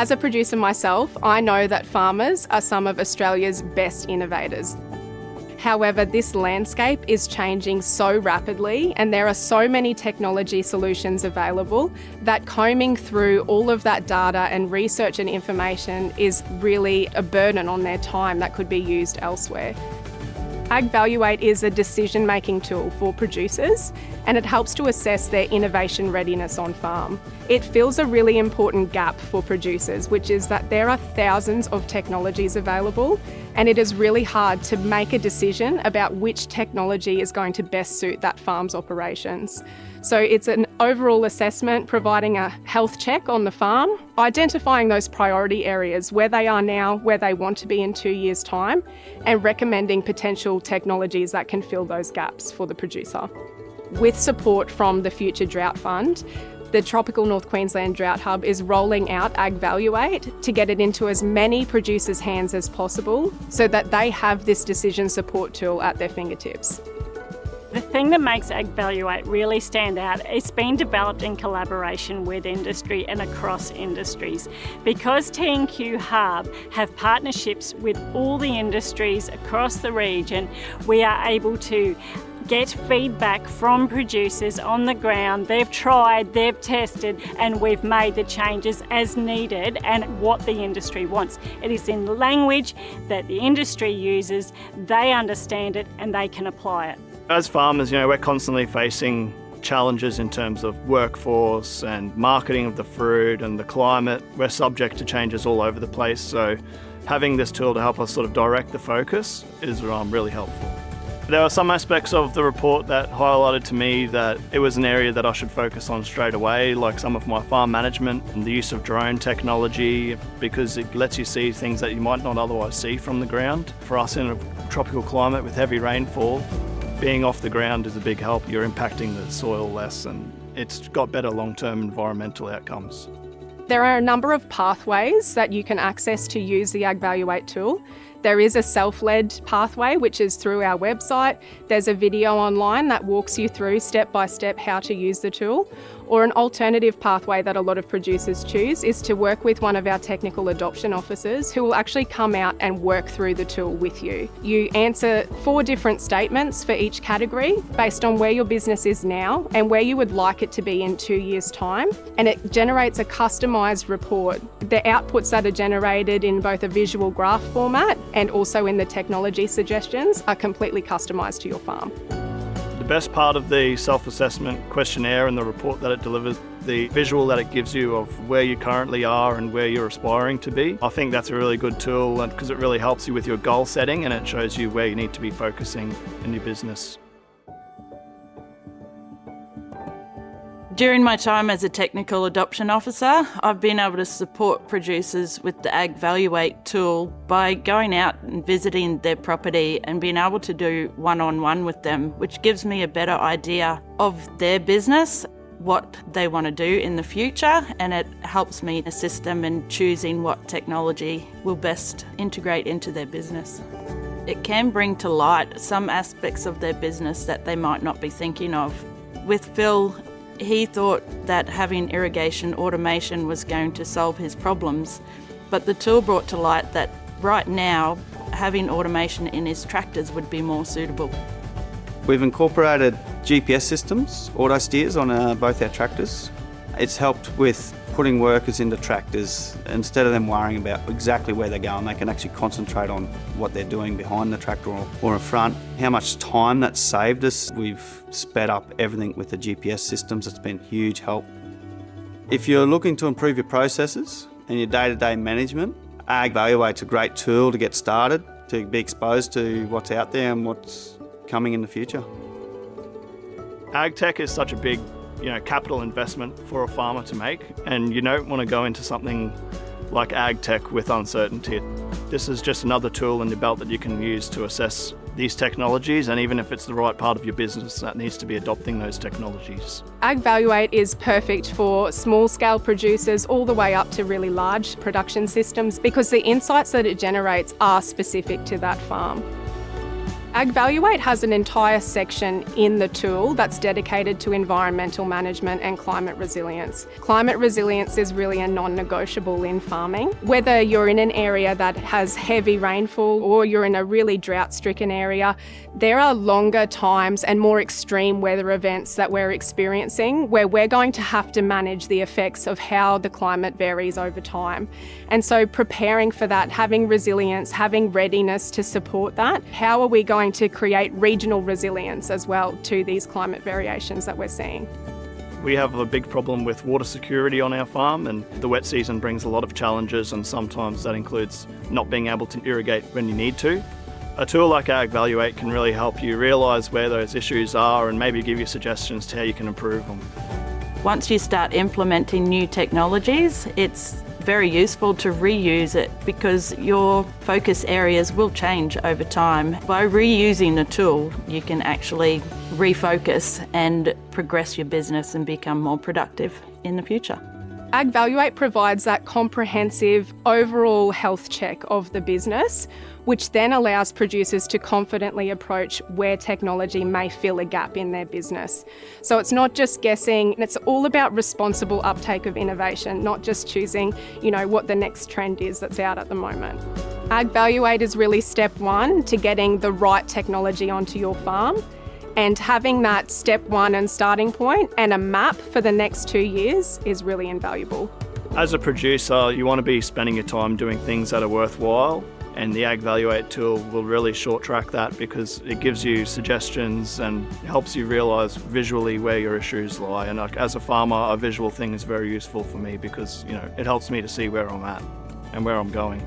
As a producer myself, I know that farmers are some of Australia's best innovators. However, this landscape is changing so rapidly and there are so many technology solutions available that combing through all of that data and research and information is really a burden on their time that could be used elsewhere. AgValuate is a decision-making tool for producers and it helps to assess their innovation readiness on farm. It fills a really important gap for producers, which is that there are thousands of technologies available and it is really hard to make a decision about which technology is going to best suit that farm's operations. So it's an overall assessment, providing a health check on the farm, identifying those priority areas, where they are now, where they want to be in 2 years' time, and recommending potential technologies that can fill those gaps for the producer. With support from the Future Drought Fund, the Tropical North Queensland Drought Hub is rolling out AgValuate to get it into as many producers' hands as possible so that they have this decision support tool at their fingertips. The thing that makes AgValuate really stand out is being developed in collaboration with industry and across industries. Because T&Q Hub have partnerships with all the industries across the region, we are able to get feedback from producers on the ground. They've tried, they've tested, and we've made the changes as needed and what the industry wants. It is in language that the industry uses, they understand it, and they can apply it. As farmers, we're constantly facing challenges in terms of workforce and marketing of the fruit and the climate. We're subject to changes all over the place, so having this tool to help us sort of direct the focus is really helpful. There were some aspects of the report that highlighted to me that it was an area that I should focus on straight away, like some of my farm management and the use of drone technology, because it lets you see things that you might not otherwise see from the ground. For us in a tropical climate with heavy rainfall, being off the ground is a big help. You're impacting the soil less and it's got better long-term environmental outcomes. There are a number of pathways that you can access to use the AgValuate tool. There is a self-led pathway, which is through our website. There's a video online that walks you through step by step how to use the tool. Or an alternative pathway that a lot of producers choose is to work with one of our technical adoption officers who will actually come out and work through the tool with you. You answer 4 different statements for each category based on where your business is now and where you would like it to be in 2 years' time. And it generates a customised report. The outputs that are generated in both a visual graph format and also in the technology suggestions are completely customised to your farm. The best part of the self-assessment questionnaire and the report that it delivers, the visual that it gives you of where you currently are and where you're aspiring to be. I think that's a really good tool because it really helps you with your goal setting and it shows you where you need to be focusing in your business. During my time as a technical adoption officer, I've been able to support producers with the AgValuate tool by going out and visiting their property and being able to do one-on-one with them, which gives me a better idea of their business, what they want to do in the future, and it helps me assist them in choosing what technology will best integrate into their business. It can bring to light some aspects of their business that they might not be thinking of. With Phil, he thought that having irrigation automation was going to solve his problems, but the tool brought to light that right now having automation in his tractors would be more suitable. We've incorporated GPS systems, auto steers on both our tractors. It's helped with putting workers into tractors. Instead of them worrying about exactly where they're going, they can actually concentrate on what they're doing behind the tractor or in front. How much time that's saved us. We've sped up everything with the GPS systems. It's been a huge help. If you're looking to improve your processes and your day-to-day management, AgValuate's a great tool to get started, to be exposed to what's out there and what's coming in the future. AgTech is such a big capital investment for a farmer to make, and you don't want to go into something like AgTech with uncertainty. This is just another tool in the belt that you can use to assess these technologies, and even if it's the right part of your business that needs to be adopting those technologies. AgValuate is perfect for small-scale producers all the way up to really large production systems because the insights that it generates are specific to that farm. AgValuate has an entire section in the tool that's dedicated to environmental management and climate resilience. Climate resilience is really a non-negotiable in farming. Whether you're in an area that has heavy rainfall or you're in a really drought-stricken area, there are longer times and more extreme weather events that we're experiencing where we're going to have to manage the effects of how the climate varies over time. And so preparing for that, having resilience, having readiness to support that, how are we going to create regional resilience as well to these climate variations that we're seeing? We have a big problem with water security on our farm, and the wet season brings a lot of challenges, and sometimes that includes not being able to irrigate when you need to. A tool like AgValuate can really help you realise where those issues are and maybe give you suggestions to how you can improve them. Once you start implementing new technologies, it's very useful to reuse it because your focus areas will change over time. By reusing the tool, you can actually refocus and progress your business and become more productive in the future. AgValuate provides that comprehensive overall health check of the business, which then allows producers to confidently approach where technology may fill a gap in their business. So it's not just guessing, it's all about responsible uptake of innovation, not just choosing, what the next trend is that's out at the moment. AgValuate is really step one to getting the right technology onto your farm. And having that step one and starting point and a map for the next 2 years is really invaluable. As a producer, you want to be spending your time doing things that are worthwhile, and the AgValuate tool will really short track that because it gives you suggestions and helps you realise visually where your issues lie. And as a farmer, a visual thing is very useful for me because it helps me to see where I'm at and where I'm going.